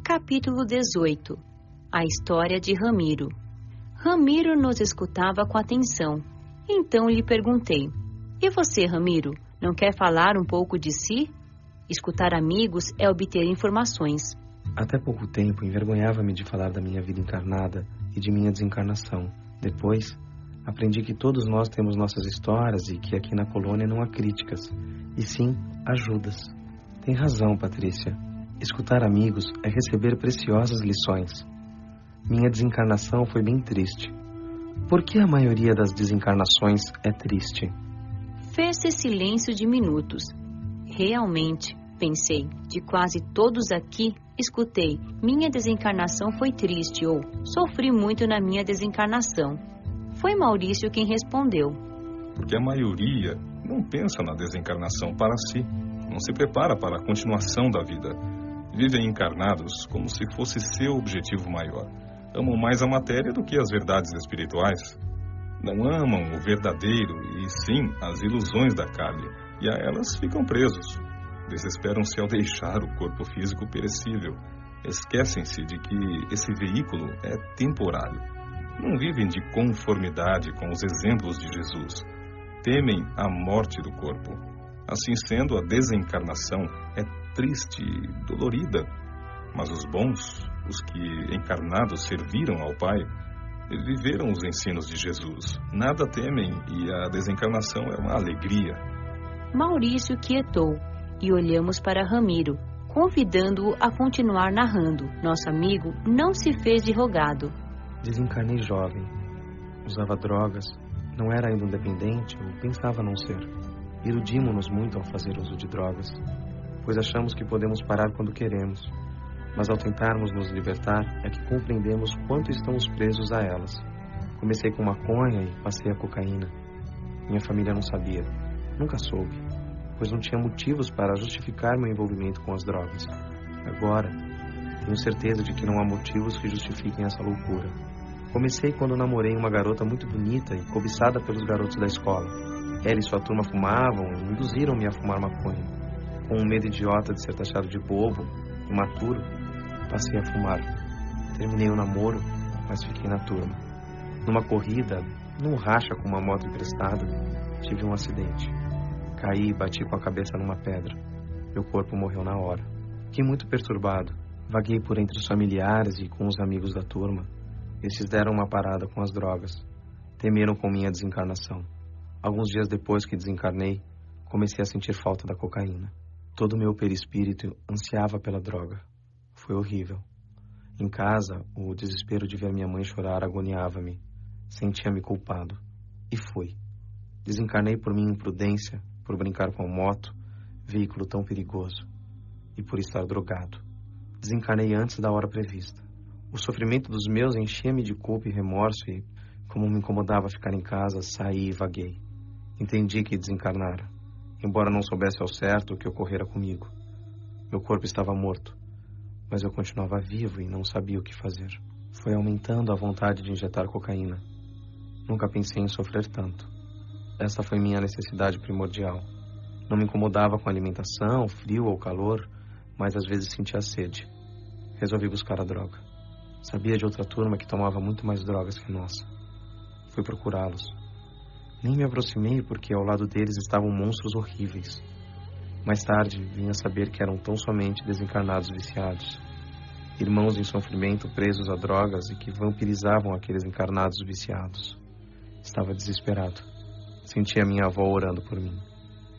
Capítulo 18. A história de Ramiro. Ramiro nos escutava com atenção. Então lhe perguntei: E você, Ramiro, não quer falar um pouco de si? Escutar amigos é obter informações. Até pouco tempo envergonhava-me de falar da minha vida encarnada e de minha desencarnação. Depois, aprendi que todos nós temos nossas histórias e que aqui na colônia não há críticas, e sim ajudas. Tem razão, Patrícia. Escutar amigos é receber preciosas lições. Minha desencarnação foi bem triste. Por que a maioria das desencarnações é triste? Fez-se silêncio de minutos. Realmente, pensei, de quase todos aqui, escutei, minha desencarnação foi triste ou sofri muito na minha desencarnação. Foi Maurício quem respondeu. Porque a maioria não pensa na desencarnação para si, não se prepara para a continuação da vida. Vivem encarnados como se fosse seu objetivo maior. Amam mais a matéria do que as verdades espirituais. Não amam o verdadeiro e sim as ilusões da carne, e a elas ficam presos. Desesperam-se ao deixar o corpo físico perecível. Esquecem-se de que esse veículo é temporário. Não vivem de conformidade com os exemplos de Jesus. Temem a morte do corpo. Assim sendo, a desencarnação é triste e dolorida. Mas os bons, os que encarnados serviram ao Pai, viveram os ensinos de Jesus. Nada temem e a desencarnação é uma alegria. Maurício quietou e olhamos para Ramiro, convidando-o a continuar narrando. Nosso amigo não se fez de rogado. Desencarnei jovem. Usava drogas. Não era ainda independente ou pensava não ser. Iludimos-nos muito ao fazer uso de drogas, pois achamos que podemos parar quando queremos. Mas ao tentarmos nos libertar, é que compreendemos quanto estamos presos a elas. Comecei com maconha e passei a cocaína. Minha família não sabia. Nunca soube, pois não tinha motivos para justificar meu envolvimento com as drogas. Agora, tenho certeza de que não há motivos que justifiquem essa loucura. Comecei quando namorei uma garota muito bonita e cobiçada pelos garotos da escola. Ela e sua turma fumavam e induziram-me a fumar maconha. Com um medo idiota de ser taxado de bobo, imaturo, passei a fumar. Terminei o namoro, mas fiquei na turma. Numa corrida, num racha com uma moto emprestada, tive um acidente. Caí e bati com a cabeça numa pedra. Meu corpo morreu na hora. Fiquei muito perturbado. Vaguei por entre os familiares e com os amigos da turma. Esses deram uma parada com as drogas. Temeram com minha desencarnação. Alguns dias depois que desencarnei, comecei a sentir falta da cocaína. Todo o meu perispírito ansiava pela droga. Foi horrível. Em casa, o desespero de ver minha mãe chorar agoniava-me. Sentia-me culpado. E fui. Desencarnei por minha imprudência, por brincar com a moto, veículo tão perigoso, e por estar drogado. Desencarnei antes da hora prevista. O sofrimento dos meus enchia-me de culpa e remorso e, como me incomodava ficar em casa, saí e vaguei. Entendi que desencarnara, embora não soubesse ao certo o que ocorrera comigo. Meu corpo estava morto, mas eu continuava vivo e não sabia o que fazer. Foi aumentando a vontade de injetar cocaína. Nunca pensei em sofrer tanto. Essa foi minha necessidade primordial. Não me incomodava com a alimentação, frio ou calor, mas às vezes sentia sede. Resolvi buscar a droga. Sabia de outra turma que tomava muito mais drogas que nós. Fui procurá-los. Nem me aproximei porque ao lado deles estavam monstros horríveis. Mais tarde, vim a saber que eram tão somente desencarnados viciados. Irmãos em sofrimento presos a drogas e que vampirizavam aqueles encarnados viciados. Estava desesperado. Sentia minha avó orando por mim.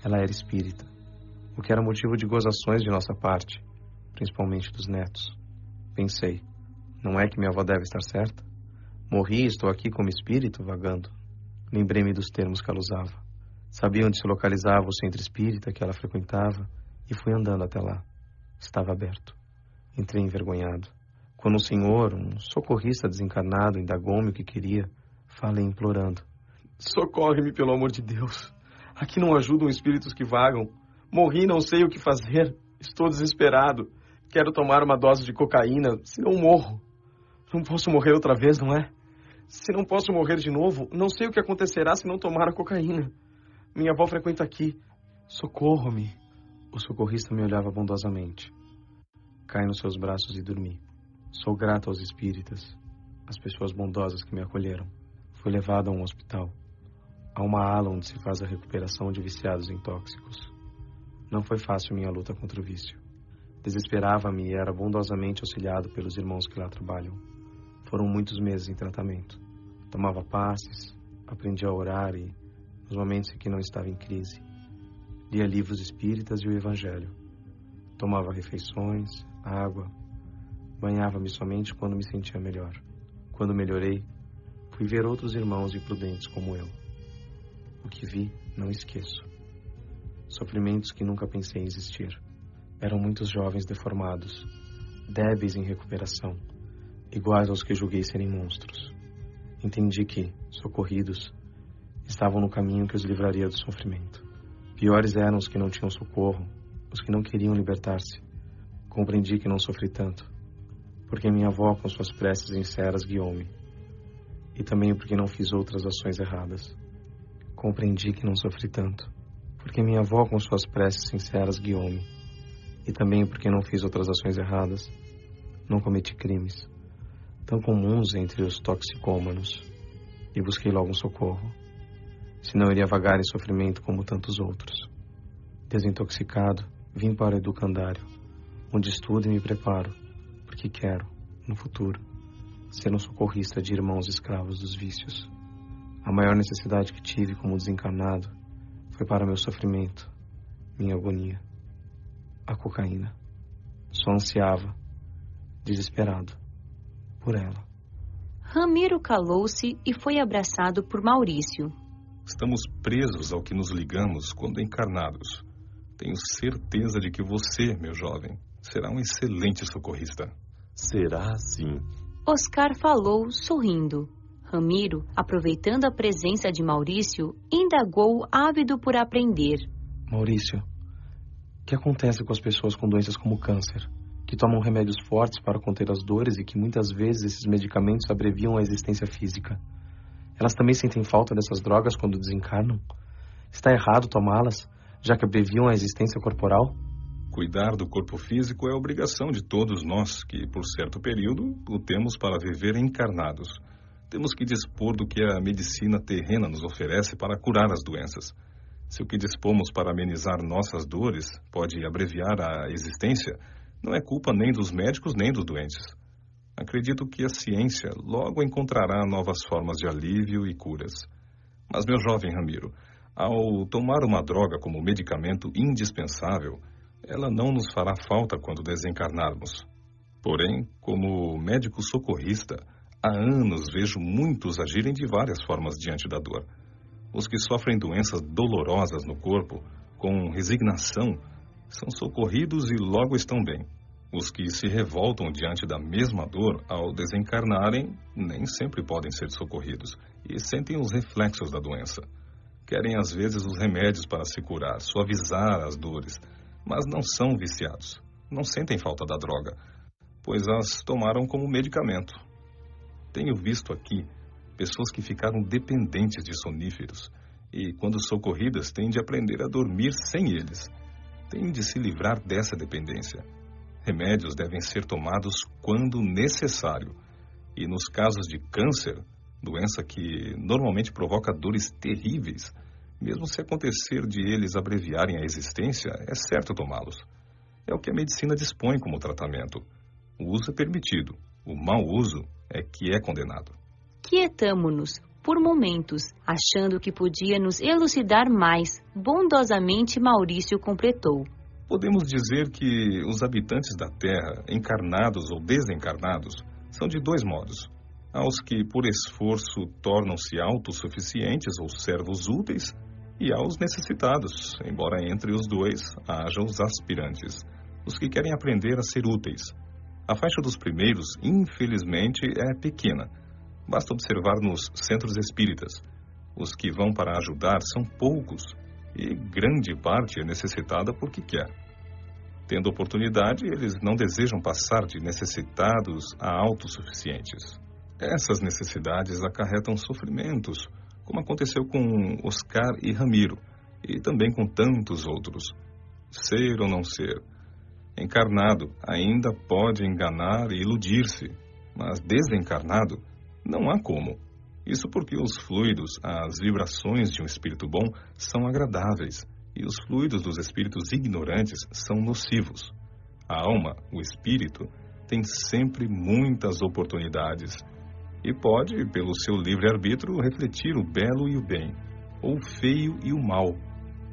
Ela era espírita, o que era motivo de gozações de nossa parte, principalmente dos netos. Pensei, não é que minha avó deve estar certa? Morri e estou aqui como espírito vagando. Lembrei-me dos termos que ela usava. Sabia onde se localizava o centro espírita que ela frequentava e fui andando até lá. Estava aberto. Entrei envergonhado. Quando um senhor, um socorrista desencarnado, indagou-me o que queria, falei implorando. Socorre-me, pelo amor de Deus. Aqui não ajudam espíritos que vagam. Morri, não sei o que fazer. Estou desesperado. Quero tomar uma dose de cocaína, senão morro. Não posso morrer outra vez, não é? Se não posso morrer de novo, não sei o que acontecerá se não tomar a cocaína. Minha avó frequenta aqui. Socorro-me. O socorrista me olhava bondosamente. Caí nos seus braços e dormi. Sou grato aos espíritas, às pessoas bondosas que me acolheram. Fui levado a um hospital, a uma ala onde se faz a recuperação de viciados em tóxicos. Não foi fácil minha luta contra o vício. Desesperava-me e era bondosamente auxiliado pelos irmãos que lá trabalham. Foram muitos meses em tratamento. Tomava passes, aprendi a orar e, nos momentos em que não estava em crise, lia livros espíritas e o Evangelho. Tomava refeições, água, banhava-me somente quando me sentia melhor. Quando melhorei, fui ver outros irmãos imprudentes como eu. O que vi, não esqueço. Sofrimentos que nunca pensei em existir. Eram muitos jovens deformados, débeis em recuperação, iguais aos que julguei serem monstros. Entendi que, socorridos, estavam no caminho que os livraria do sofrimento. Piores eram os que não tinham socorro, os que não queriam libertar-se. Compreendi que não sofri tanto, porque minha avó com suas preces sinceras guiou-me, e também porque não fiz outras ações erradas. Compreendi que não sofri tanto, porque minha avó com suas preces sinceras guiou-me, e também porque não fiz outras ações erradas. Não cometi crimes, tão comuns entre os toxicômanos, e busquei logo um socorro, senão eu iria vagar em sofrimento como tantos outros. Desintoxicado, vim para o educandário, onde estudo e me preparo, porque quero, no futuro, ser um socorrista de irmãos escravos dos vícios. A maior necessidade que tive como desencarnado foi para meu sofrimento, minha agonia. A cocaína. Só ansiava, desesperado, por ela. Ramiro calou-se e foi abraçado por Maurício. Estamos presos ao que nos ligamos quando encarnados. Tenho certeza de que você, meu jovem, será um excelente socorrista. Será sim. Oscar falou, sorrindo. Ramiro, aproveitando a presença de Maurício, indagou, ávido por aprender. Maurício, o que acontece com as pessoas com doenças como câncer, que tomam remédios fortes para conter as dores e que muitas vezes esses medicamentos abreviam a existência física? Elas também sentem falta dessas drogas quando desencarnam? Está errado tomá-las, já que abreviam a existência corporal? Cuidar do corpo físico é obrigação de todos nós, que, por certo período, o temos para viver encarnados. Temos que dispor do que a medicina terrena nos oferece para curar as doenças. Se o que dispomos para amenizar nossas dores pode abreviar a existência, não é culpa nem dos médicos nem dos doentes. Acredito que a ciência logo encontrará novas formas de alívio e curas. Mas, meu jovem Ramiro, ao tomar uma droga como medicamento indispensável, ela não nos fará falta quando desencarnarmos. Porém, como médico socorrista, há anos vejo muitos agirem de várias formas diante da dor. Os que sofrem doenças dolorosas no corpo, com resignação, são socorridos e logo estão bem. Os que se revoltam diante da mesma dor, ao desencarnarem, nem sempre podem ser socorridos e sentem os reflexos da doença. Querem às vezes os remédios para se curar, suavizar as dores, mas não são viciados, não sentem falta da droga, pois as tomaram como medicamento. Tenho visto aqui pessoas que ficaram dependentes de soníferos e, quando socorridas, têm de aprender a dormir sem eles. Têm de se livrar dessa dependência. Remédios devem ser tomados quando necessário. E nos casos de câncer, doença que normalmente provoca dores terríveis, mesmo se acontecer de eles abreviarem a existência, é certo tomá-los. É o que a medicina dispõe como tratamento. O uso é permitido, o mau uso é que é condenado. Quietamo-nos, por momentos, achando que podia nos elucidar mais. Bondosamente, Maurício completou. Podemos dizer que os habitantes da Terra, encarnados ou desencarnados, são de dois modos. Aos que, por esforço, tornam-se autossuficientes ou servos úteis, e aos necessitados, embora entre os dois haja os aspirantes, os que querem aprender a ser úteis. A faixa dos primeiros, infelizmente, é pequena. Basta observar nos centros espíritas. Os que vão para ajudar são poucos, e grande parte é necessitada porque quer. Tendo oportunidade, eles não desejam passar de necessitados a autossuficientes. Essas necessidades acarretam sofrimentos, como aconteceu com Oscar e Ramiro, e também com tantos outros. Ser ou não ser. Encarnado ainda pode enganar e iludir-se, mas desencarnado não há como. Isso porque os fluidos, as vibrações de um espírito bom são agradáveis e os fluidos dos espíritos ignorantes são nocivos. A alma, o espírito, tem sempre muitas oportunidades e pode, pelo seu livre-arbítrio, refletir o belo e o bem, ou o feio e o mal.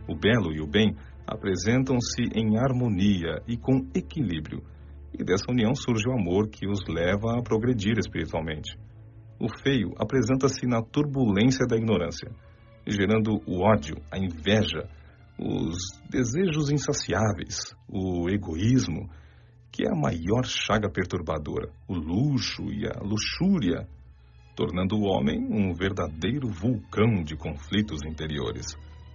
O belo e o bem apresentam-se em harmonia e com equilíbrio, e dessa união surge o amor que os leva a progredir espiritualmente. O feio apresenta-se na turbulência da ignorância, gerando o ódio, a inveja, os desejos insaciáveis, o egoísmo, que é a maior chaga perturbadora, o luxo e a luxúria, tornando o homem um verdadeiro vulcão de conflitos interiores,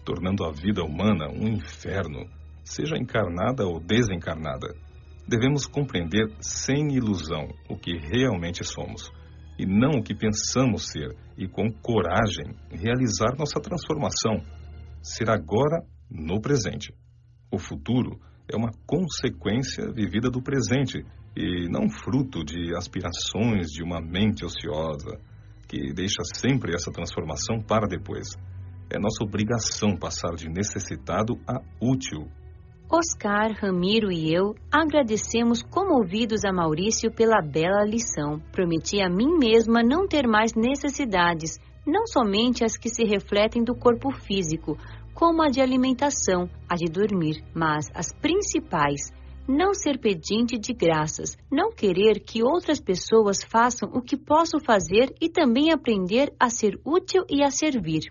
tornando a vida humana um inferno, seja encarnada ou desencarnada. Devemos compreender sem ilusão o que realmente somos, e não o que pensamos ser, e com coragem realizar nossa transformação, ser agora no presente. O futuro é uma consequência vivida do presente, e não fruto de aspirações de uma mente ociosa, que deixa sempre essa transformação para depois. É nossa obrigação passar de necessitado a útil. Oscar, Ramiro e eu agradecemos comovidos a Maurício pela bela lição. Prometi a mim mesma não ter mais necessidades, não somente as que se refletem do corpo físico, como a de alimentação, a de dormir, mas as principais. Não ser pedinte de graças, não querer que outras pessoas façam o que posso fazer e também aprender a ser útil e a servir.